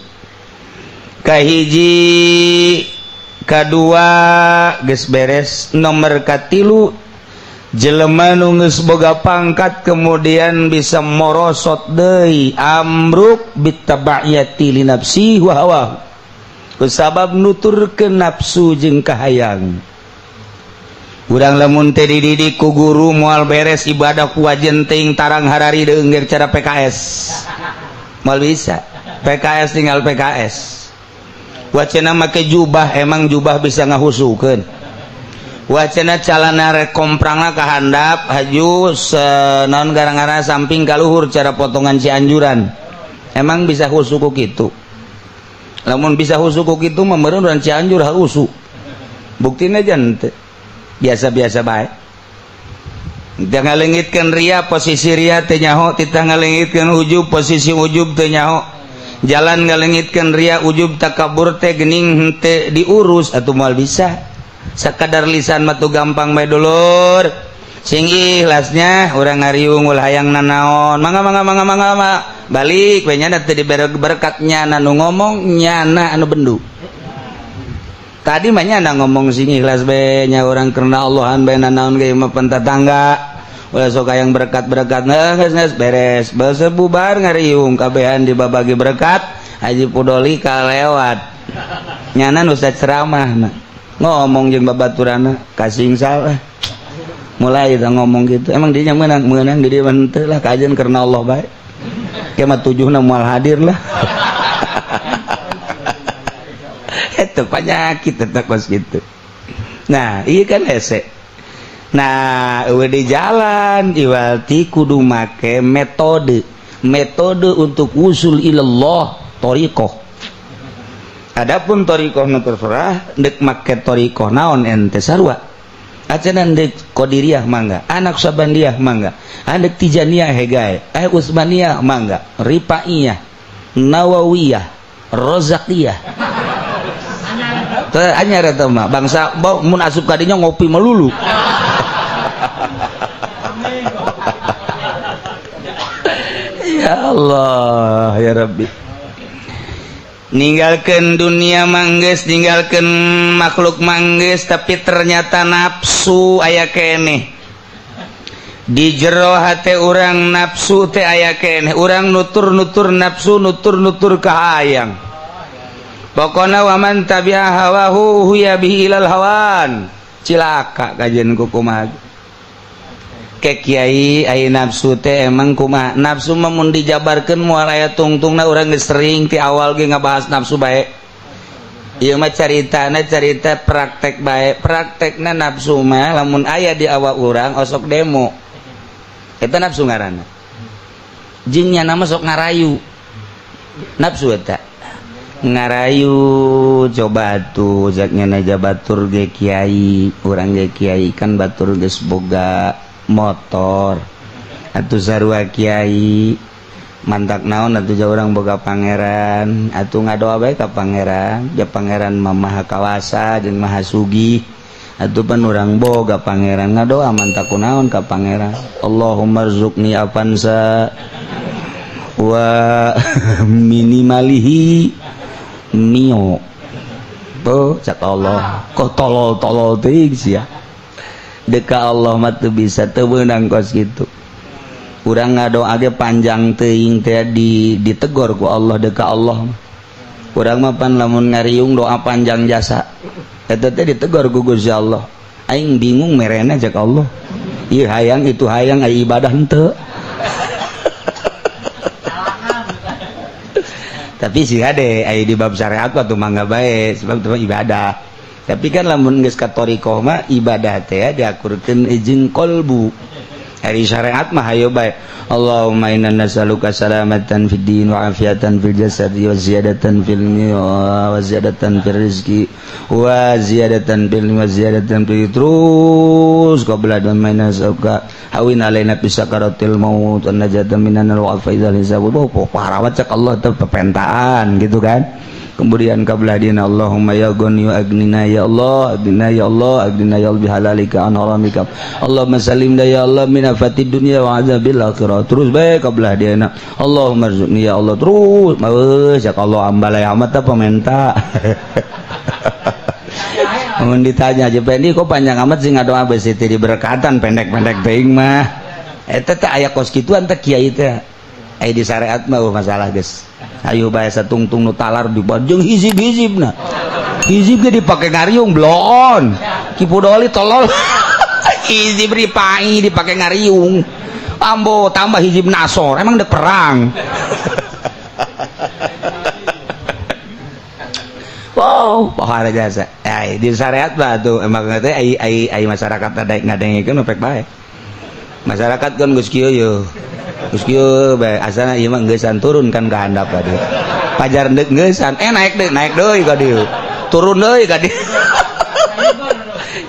kahiji kadua geus beres nomor katilu jelema nu geus boga pangkat kemudian bisa morosot deui amruk bitaba'iyati li nafsi wa hawa kusabab nuturkeun nafsu jeung kahayang urang lamun teh dididik ku guru moal beres ibadah ku wajen teuing tarang harari deunggeur cara PKS moal bisa PKS tinggal PKS wacana make jubah emang jubah bisa ngahusukeun wacana calana rek komprangna ka handap haju naon garang-garang samping ka luhur cara potongan Cianjuran emang bisa husuku kitu lamun bisa husuku kitu mah meureun urang Cianjur hausu buktina jan teu biasa-biasa bae teu ngalengitkeun ria posisi ria teu nyaho titah ngalengitkeun ujub posisi ujub teu nyaho jalan ngalengitkeun ria ujub takabur teh geuning henteu diurus atuh moal bisa sakadar lisan mah tuh gampang bae dulur sing ikhlasnya urang ngariung ulah hayang nanaon mangga balik we nya teu dibere berkat nyana nu ngomong nyana anu bendu tadi mah nyana ngomong sing ikhlas bae nya urang karena Allahan bae nanaon ge mah pentatangga ulah sok hayang berkat-berkat geus beres beus bubar ngariung kabehan dibabagi berkat Haji Pudoli kalewat nyana nu ceramah ngomong jeung babaturana kasing salah mulai kita ngomong gitu emang dia menang di dia henteu lah kajian karena Allah bae kiamat tujuhna moal hadir lah itu penyakit tetap kos gitu nah iya kan hese nah eueuh di jalan iwalti kudu make metode untuk usul ilallah thariqah. Adapun thariqah nu terserah dek make thariqah naon ente sarua aceuna dek qadiriyah mangga anak sabandiyah mangga anak tijaniyah hegae usmaniyah mangga rifaiyah nawawiyah rozaqiyah teu anyar eta mah bangsa mun asup ka dinya ngopi melulu ya Allah ya Rabbi ninggalkan dunia mangges ninggalkan makhluk mangges tapi ternyata nafsu aya keneh di jero hate urang nafsu teh aya keneh urang nutur nafsu nutur kahayang pokona waman tabi'a hawahu huya bihi ilal hawan cilaka kajian kumaha ke kiai ai nafsu teh emang kumaha nafsu mah mun dijabarkeun moal aya tungtungna urang geus sering ti awal ge ngabahas nafsu bae ieu mah caritana carita praktek bae praktekna nafsu mah lamun aya di awak urang osok demo eta nafsu ngaranna jeung nya nama sok ngarayu nafsu eta ngarayu coba tuh zaknya naja batur ge kiai urang ge kiai kan batur geus boga motor atuh sarua kiai mantak naon atuh ja urang boga pangeran atuh ngadoa bae ka pangeran ja pangeran mah maha kawasa jeung maha sugih atuh pan urang boga pangeran ngadoa mantak kunaon ka pangeran Allahumma rzuqni afansa wa minimalihi mio tuh cak Allah kok tolol teuing sia deka Allah mah teu bisa teu beunang kos kitu urang ngadoa ge panjang teuing teh ditegor ku Allah deka Allah urang mah pan lamun ngariung doa panjang jasa eta teh ditegor ku Gusti Allah aing bingung merena cak Allah ieu hayang itu hayang aya ibadah henteu tapi sih ade aya di bab syariat atuh mangga bae sebab itu ibadah tapi kan lamun geus ka thariqah mah ibadah teh diakurkeun jeung qalbu hari syariat mah hayo bae. Allahumma inna nas'aluka salamatan fid din wa afiatan fil jasad wa ziyadatan fil ilmi wa ziyadatan fil rizqi wa ziyadatan fil ilmi wa ziyadatan fil terus qabla dan nas'aluka hawin alaina fi sakaratil maut wa najatan minan wa faizal hisab. Parawat cak Allah teh pepentaan gitu kan. Kemudian kabladina Allahumma ya ghani wa agnina ya Allah, agnina ya Allah, agnina ya Allah bihalalika an haramika. Allahumma salim ya Allah min afatid dunya wa azabil akhirah. Terus bae kabladina Allahumma rzuqni ya Allah terus. Meuh sak Allah ambalai amat apa minta. Mun ditanya aja pendi kok panjang amat sih ngadoa beus teh diberkatan pendek-pendek teuing mah. Eta teh aya kos kituan teh kiai teh. Aya di syariat mah masalah geus. Ayo bae satungtung nu talar di jeung hizib-hizibna. Hizib ge dipake ngariung blon. Kipu doli tolol. Hizib ripai dipake ngariung. Ambo tambah hizib nasor, emang dek perang. Wow, pohara jasa. Di syariat bah tuh emang teh ai masyarakat ada ngadengikeun pek bae. Masyarakat kan geus kieu yeuh. Terus kieu bae asana ieu mah geussan turun kan ka handap ka dieu. Pajar deuk geussan naik deui ka dieu. Turun deui ka dieu.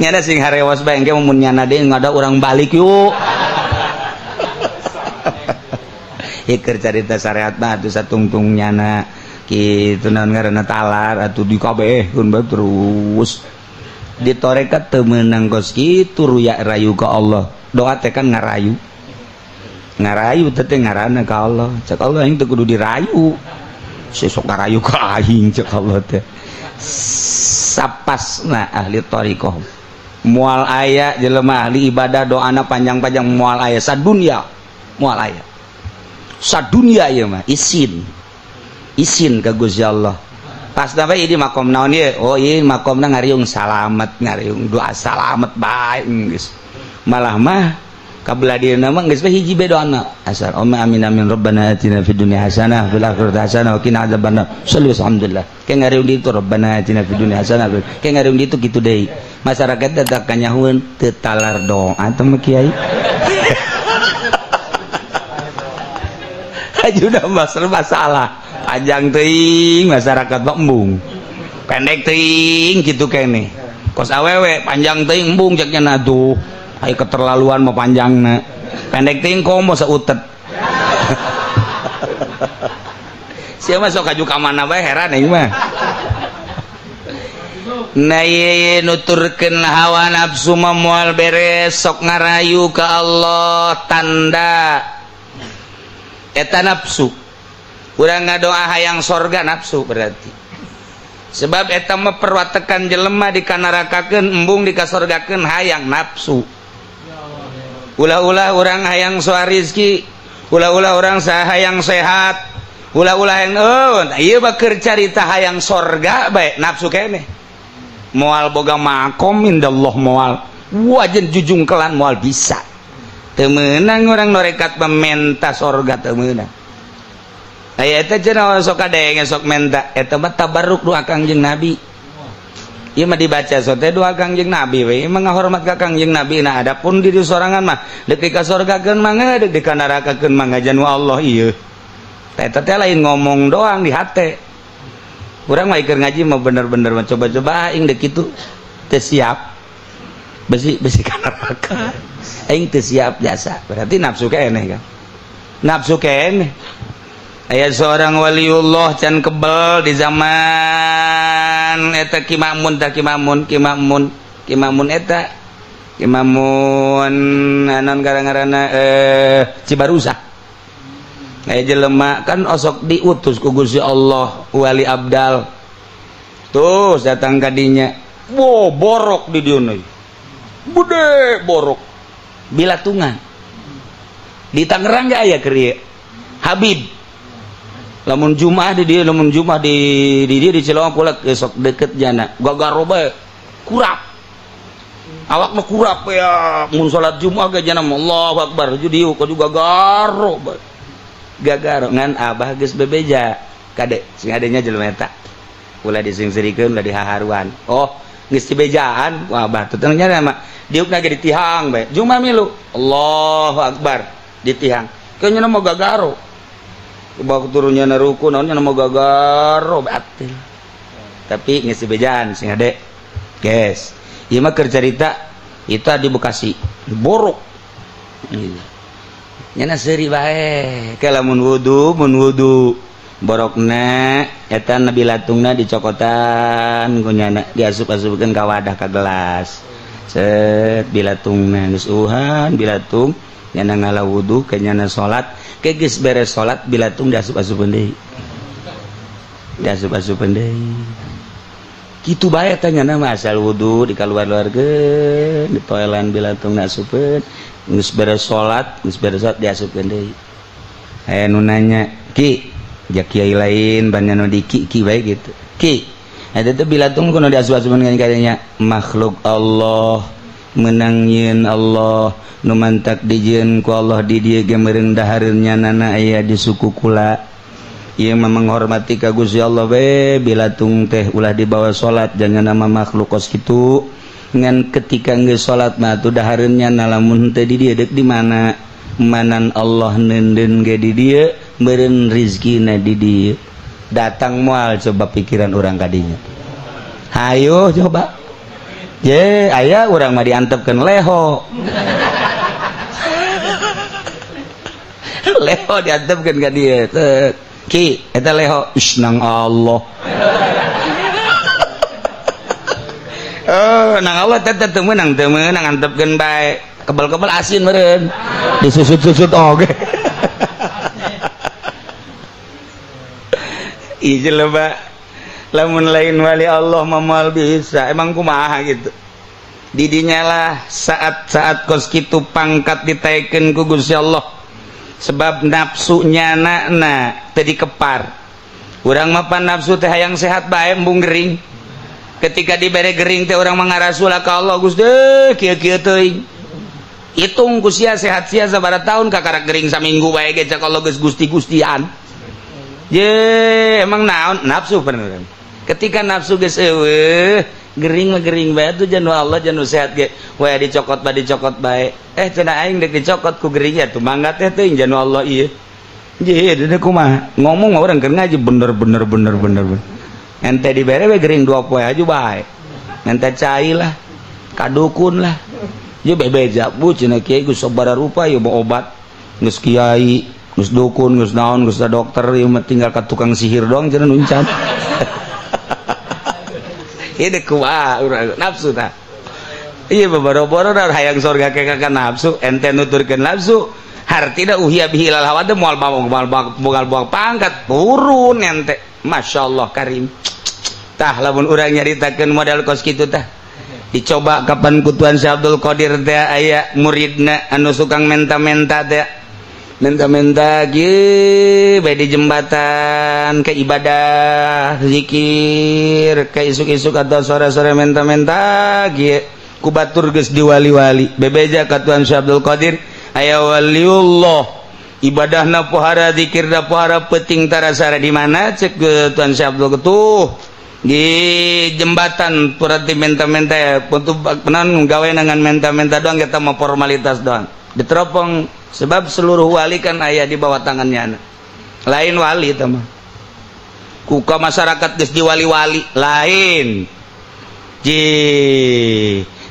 Nyana sing harewas bae engke mun nyana deui ngada urang balik yuk. Iker carita syariat mah atuh satungtung nyana kitu naon ngaranna talar atuh di kabehkeun bae terus. Di tarekat teu meunang kos kitu ruya rayu ka Allah. Doa teh kan ngarayu. Ngarayu teh ngaranna ka Allah. Cek Allah aing teh kudu dirayu. Sesok ngarayu ka aing cek Allah teh. Sapasna ahli thariqah. Moal aya jelema ahli ibadah doana panjang-panjang moal aya sadunya. Moal aya. Sadunya ieu mah isin. Isin ka Gusti Allah. Pas na bae di makom naon ieu? Oh ieu makomna ngariung salamet, ngariung doa salamet bae geus. Malah mah kabladina mah geus hiji bae doana asal amin amin rabbana atina fid dunya hasanah fil akhirati hasanah wa qina adzabannar. Sallu alhamdulillah ke ngariung di itu rabbana atina fid dunya hasanah ke ngariung di itu kitu deui. Masyarakat teh kanyahueun teu talar doa teh mah kiai. Ajuda masalah panjang teuing masyarakat mah embung. Pendek teuing kitu keneh. Kos awewe panjang teuing embung cek nya tuh. Ay keterlaluan mau panjangna pendek ting komo seutet. Siapa sok kaju ka mana bae heran aing mah. Na ieu nuturkeun hawa nafsu mah moal beres sok ngarayu ka Allah tanda eta nafsu. Urang ngadoa hayang sorga nafsu berarti. Sebab eta mah perwatekan jelema dikanarakakeun embung dikasorgakeun hayang nafsu. Ulah-ulah orang hayang soal rizki, ulah-ulah orang hayang sehat, ulah-ulah yang iya bakeur carita hayang sorga bae nafsu keneh. Moal boga makom indallah moal wajen jujung kelan moal bisa. Teu meunang urang norekat mementa sorga teu meunang. Aya eta cenah sok kadenge sok menta eta mah tabarruk doa Kangjeng Nabi. Ieu mah dibaca sote doa Kangjeng Nabi we emang ngahormat ka Kangjeng Nabi. Nah adapun diri sorangan mah deuk ka sorgakeun mah deuk ka nerakakeun mah ngajan Allah ieu. Eta teh lain ngomong doang di hate. Urang mah keur ngaji mah bener-bener mah coba-coba aing deuk kitu teu siap. Besi ka neraka. Aing teu siap jasa. Berarti nafsu keneh kan. Nafsu keneh. Aya seorang waliullah can kebel di zaman eta Ki Ma'mun eta Ki Ma'mun anon gara-garana Cibarusa. Aya jelema kan osok diutus ku Gusti Allah wali abdal. Terus datang ka dinya. Wo borok di dieu deui. Bude borok. Bilatungan. Di Tangerang ge aya keur ieu. Habib lamun Jumaah di dia lamun Jumaah di dia di Cilawang pula esok deket jana gagaro bae kurap awakna kurap ya mun salat Jumaah ge jana Allahu Akbar dieu kudu gagaro bae gagaro ngan abah geus bebeja kade sing adenya jelema eta ulah disingserikeun ulah dihaharuan. Oh geus dibejaan wah batu tengnya mah diukna ge ditihang bae juma milu Allahu akbar ditihang kayaknya mau gagaro bawa turunnya na ruku naonnya mau gagaro batil tapi geus dibejaan sing ade guys ieu mah keur carita itu di Bekasi borok nyana seuri bae ke lamun wudu borokna eta nabi latungna dicokotan kunyana diasup-asupkeun ka wadah ka gelas set bilatungna geus uhan bilatung nyana ngala wudu ke nyana salat ke geus beres salat bilatung diasup-asupkeun deui kitu bae teh nyana mah asal wudu dikaluar-luarkeun di toilan bilatungna asupkeun geus beres salat diasupkeun deui aya nu nanya ki jak kiai lain banyak nu di ki bae gitu ki eta teh bilatung kudu diasup-asupkeun kayaknya makhluk Allah menangieun Allah nu mantak dijieun ku Allah di dieu ge meureun dahareun nyanana aya di suku kula ieu mah menghormati ka Gusti Allah we bilatung teh ulah dibawa salat jangan nama makhluk kos kitu ngan ketika geus salat mah atuh dahareun nyana lamun teh di dieu deuk di mana manan Allah neuneun ge di dieu meureun rezekina di dieu datang moal coba pikiran urang kadinya hayo coba ye aya urang mah diantepkeun leho leho diantepkeun ka dieu teh ki eta leho nang Allah oh nang Allah tetep teu meunang antepkeun bae kebal-kebal asin meureun disusut-susut oge ieu loba lamun lain wali Allah mamal bisa emang kumaha gitu didinya lah saat-saat kos kitu pangkat ditaikeun ku Gusti Allah sebab nafsu nyana teu dikepar urang mah pan nafsu teh hayang sehat bae embung gering ketika dibere gering teh urang mangarasula ka Allah Gusti kieu-kieu teuing hitung ku sia sehat sia sabaraha taun kakarak gering saminggu bae ge cak Allah geus gusti-gustian ye emang naon nafsu bener ketika nafsu geus eueuh gering mah gering bae tuh janu Allah janu sehat ge we dicokot bae cenah aing deuk dicokot ku gering ya tuh mangga teh teuing janu Allah ieu ye deuk kumaha ngomong mah urang keur ngaji bener ente dibere we gering 2 poe aju bae ente cai lah kadukun lah ye bebeja bu cenah kiai geus sabaraha rupa ieu mau obat geus kiai geus dukun geus naon geus dokter ieu mah tinggal ka tukang sihir doang cenah nuncan ieu kumaha urang nafsu tah ieu babaro-baro hayang surga ke ka nafsu ente nuturkeun nafsu hartina uhya bihi lal hawa moal bawa pangkat turun ente masyaallah karim tah lamun urang nyaritakeun modal kos kitu tah dicoba kapan kutuan Syekh Abdul Qadir teh aya muridna anu sukang menta-menta teh menta-menta ge bae di jembatan ke ibadah zikir ke isuk-isuk atau sore-sore menta-menta ge ku batur geus diwali-wali bebeja ka tuan Syekh Abdul Qadir aya waliullah ibadahna pohara zikirna pohara peuting tarasara di mana cek tuan Syekh Abdul tuh di jembatan purati menta-menta ya untuk penan gawe dengan menta-menta doang kita mau formalitas doang diteropong sebab seluruh wali kan aya di bawah tangannya lain wali teman kuka masyarakat geus diwali-wali lain ji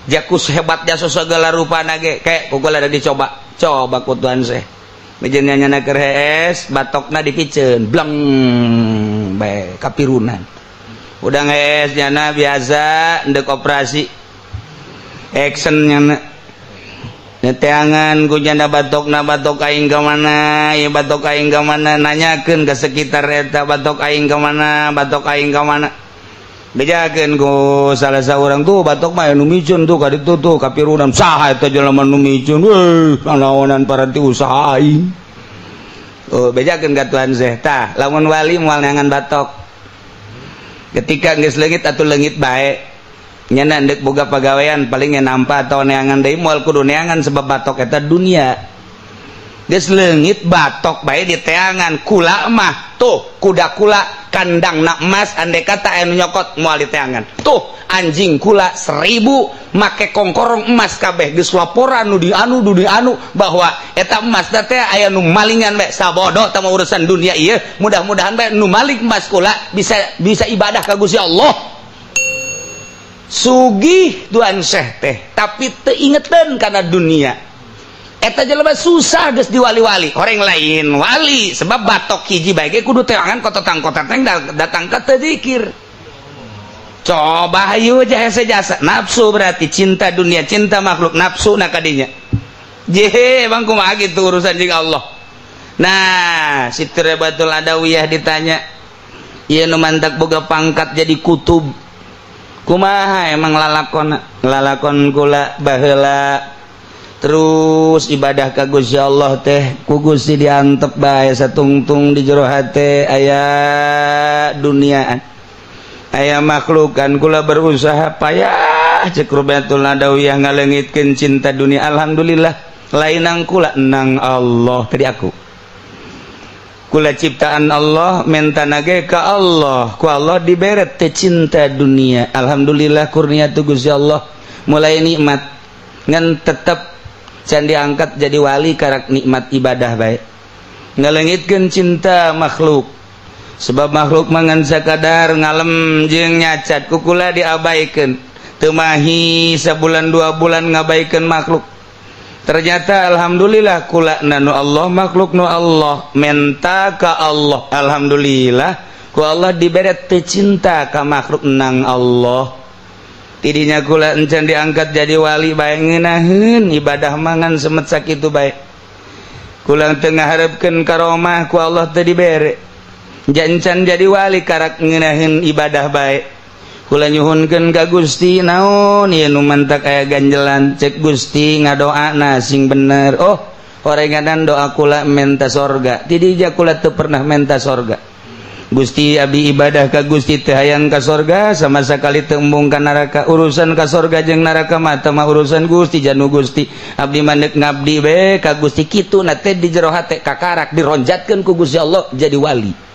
jakus hebat jasa segala rupana ge kayak kugula ada dicoba kutuan seh mejennya nyana keur hees batokna dipikeun bleng bae kapirunan udah ngees nyana biasa ndek operasi action nyana neteangan ku nyana batok aing ka mana ieu batok aing ka mana nanyakeun ka sekitar eta batok aing ka mana bejakeun ku salah saurang tuh batok mah nu micun tuh ka ditu tuh kapirunan saha eta jelema nu micun naonan paranti usaha aing oh bejakeun ka tuan Syekh tah lamun wali moal neangan batok ketika geus leungit atuh leungit bae nyana ndek boga pagawean paling nampa atau neangan deui moal kudu neangan sebab batok eta dunia geus leungit batok bae di teangan kula mah tuh kuda kula kandang nak emas andai kata anu nyokot moal di teangan tuh anjing kula 1000 make kongkorong emas kabeh geus laporan nu di anu bahwa eta emas teh aya nu malingan bae sabodo teh urusan dunia ieu mudah-mudahan bae nu maling emas kula bisa ibadah ka Gusti Allah sugih tuan syekh teh tapi teu ingetan kana dunia eta jelema susah geus diwali-wali orang lain wali sebab batok hiji bae ge kudu teangan kototang-kototang datang ka teu zikir coba hayu jasa nafsu berarti cinta dunia cinta makhluk nafsu na kadinya jehe bang kumaha gitu urusan jeung Allah. Nah si Tirebatul Adawiyah ditanya ieu nu mantak boga pangkat jadi kutub kumaha emang lalakon kula baheula terus ibadah ka Gusti Allah teh ku Gusti diantep bae satungtung di jero hate aya duniaan aya makhlukan kula berusaha payah cek Rubatul Adawiyah ngaleungitkeun cinta dunia alhamdulillah lain nang kula nang Allah tadi aku kula ciptaan Allah mentana ge ka Allah ku Allah diberet teh cinta dunia alhamdulillah kurnia tu Gusti Allah mulai nikmat ngan tetep can diangkat jadi wali karak nikmat ibadah bae ngaleungitkeun cinta makhluk sebab makhluk mangan sakadar ngalem jeung nyacat ku kula diabaikeun teu mahi sabulan 2 bulan ngabaikeun makhluk ternyata alhamdulillah kula nanu Allah makhluk nu Allah menta ka Allah alhamdulillah ku Allah diberet teu cinta ka makhluk nang Allah tidinya kula encan diangkat jadi wali bae ngeunaheun ibadah mangan semet sakitu bae kula teu ngaharepkeun karomah ku Allah teu dibere jancan jadi wali karak ngeunaheun ibadah bae kula nyuhunkeun ka Gusti naon ieu nu mantak aya ganjelan cek Gusti ngadoana sing bener oh orenganan doa kula menta sorga tidija kula teu pernah menta sorga Gusti abdi ibadah ka Gusti teu hayang ka sorga sama sakali teu embung ka neraka urusan ka sorga jeung neraka mah teu mah urusan Gusti janu Gusti abdi mandek ngabdi bae ka Gusti kitu na teh di jero hate kakarak dironjatkeun ku Gusti Allah jadi wali